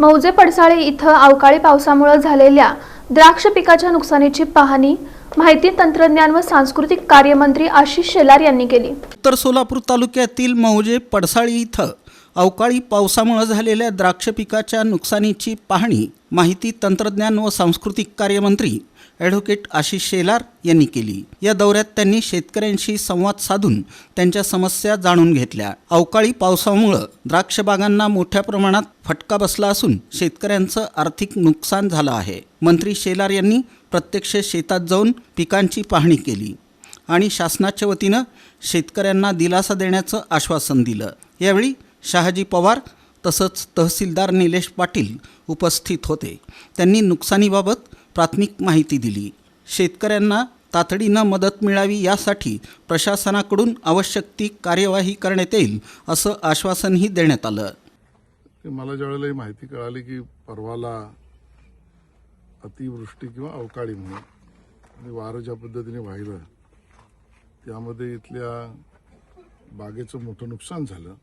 मौजे पडसाळे इथं अवकाळी पावसामुळे झालेल्या द्राक्ष पिकाच्या नुकसानीची पाहणी माहिती तंत्रज्ञान व सांस्कृतिक कार्य मंत्री आशिष शेलार यांनी केली। उत्तर सोलापूर तालुक्यातील मौजे पडसाळे इथं अवकाळी पावसामुळे झालेल्या द्राक्ष पिकाच्या नुकसानीची पाहणी माहिती तंत्रज्ञान व सांस्कृतिक कार्य मंत्री ॲडव्होकेट आशिष शेलार यांनी केली। या दौऱ्यात त्यांनी शेतकऱ्यांशी संवाद साधून त्यांच्या समस्या जाणून घेतल्या। अवकाळी पावसामुळे द्राक्ष बागांना मोठ्या प्रमाणात फटका बसला असून शेतकऱ्यांचं आर्थिक नुकसान झालं आहे। मंत्री शेलार यांनी प्रत्यक्ष शेतात जाऊन पिकांची पाहणी केली आणि शासनाच्या वतीनं शेतकऱ्यांना दिलासा देण्याचं आश्वासन दिलं। यावेळी शहाजी पवार तसंच तहसीलदार निलेश पाटील उपस्थित होते। त्यांनी नुकसानीबाबत प्राथमिक माहिती दिली। शेतकऱ्यांना तातडीनं मदत मिळावी यासाठी प्रशासनाकडून आवश्यक ती कार्यवाही करण्यात येईल असं आश्वासनही देण्यात आलं। मला ज्यावेळेला ही माहिती कळाली की परवाला अतिवृष्टी किंवा अवकाळी म्हणून वारं ज्या पद्धतीने वाहिलं त्यामध्ये इथल्या बागेचं मोठं नुकसान झालं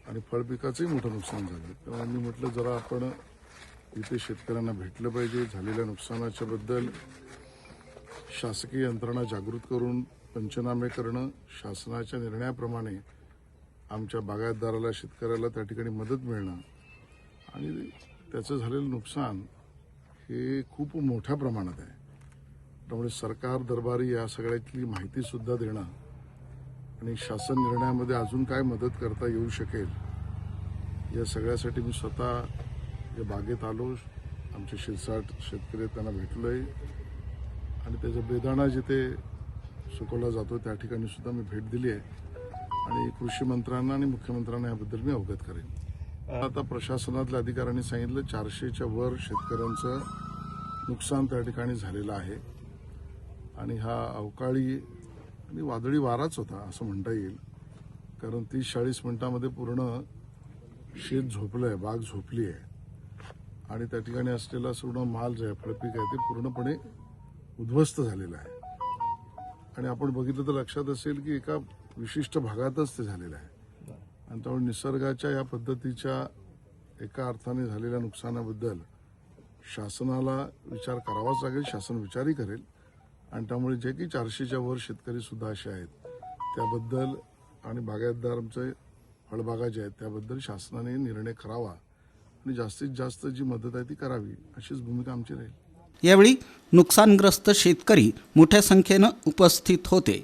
आणि फळपिकाचंही मोठं नुकसान झालं। तेव्हा मी म्हटलं जरा आपण इथे शेतकऱ्यांना भेटलं पाहिजे। झालेल्या नुकसानाच्या बद्दल शासकीय यंत्रणा जागृत करून पंचनामे करणं, शासनाच्या निर्णयाप्रमाणे आमच्या बागायतदाराला शेतकऱ्याला त्या ठिकाणी मदत मिळणं आणि त्याचं झालेलं नुकसान हे खूप मोठ्या प्रमाणात आहे। त्यामुळे सरकार दरबारी या सगळ्यातली माहितीसुद्धा देणं आणि शासन निर्णयामध्ये अजून काय मदत करता येऊ शकेल या सगळ्यासाठी मी स्वतः या बागेत आलो। आमचे 60 शेतकरी त्यांना भेटलोय आणि त्याचा बेदाणा जिथे सुकवला जातो त्या ठिकाणी सुद्धा मी भेट दिली आहे आणि कृषी मंत्र्यांना आणि मुख्यमंत्र्यांना याबद्दल मी अवगत करेन। आता प्रशासनातल्या अधिकाऱ्यांनी सांगितलं 400च्या वर शेतकऱ्यांचं नुकसान त्या ठिकाणी झालेलं आहे आणि हा अवकाळी आणि वादळी वाराच होता असं म्हणता येईल, कारण 30-40 मिनिटांमध्ये पूर्ण शेत झोपलंय, बाग झोपली आहे आणि त्या ठिकाणी असलेला पूर्ण माल जे आहे फळपीक आहे ते पूर्णपणे उद्ध्वस्त झालेलं आहे आणि आपण बघितलं तर लक्षात असेल की एका विशिष्ट भागातच ते झालेलं आहे आणि त्यामुळे निसर्गाच्या या पद्धतीच्या एका अर्थाने झालेल्या नुकसानाबद्दल शासनाला विचार करावाच लागेल। शासन विचारही करेल आणि त्यामुळे जे की 400च्या वर शेतकरी सुद्धा असे आहेत त्याबद्दल आणि बागायतदारांचे फळबागा जे आहेत त्याबद्दल शासनाने निर्णय करावा आणि जास्तीत जास्त जी मदत आहे ती करावी अशीच भूमिका आमची राहील। यावेळी नुकसानग्रस्त शेतकरी मोठ्या संख्येनं उपस्थित होते।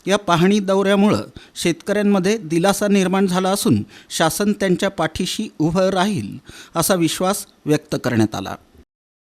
या पाहणी दौऱ्यामुळे शेतकऱ्यांमध्ये दिलासा निर्माण झाला असून शासन त्यांच्या पाठीशी उभं राहील असा विश्वास व्यक्त करण्यात आला।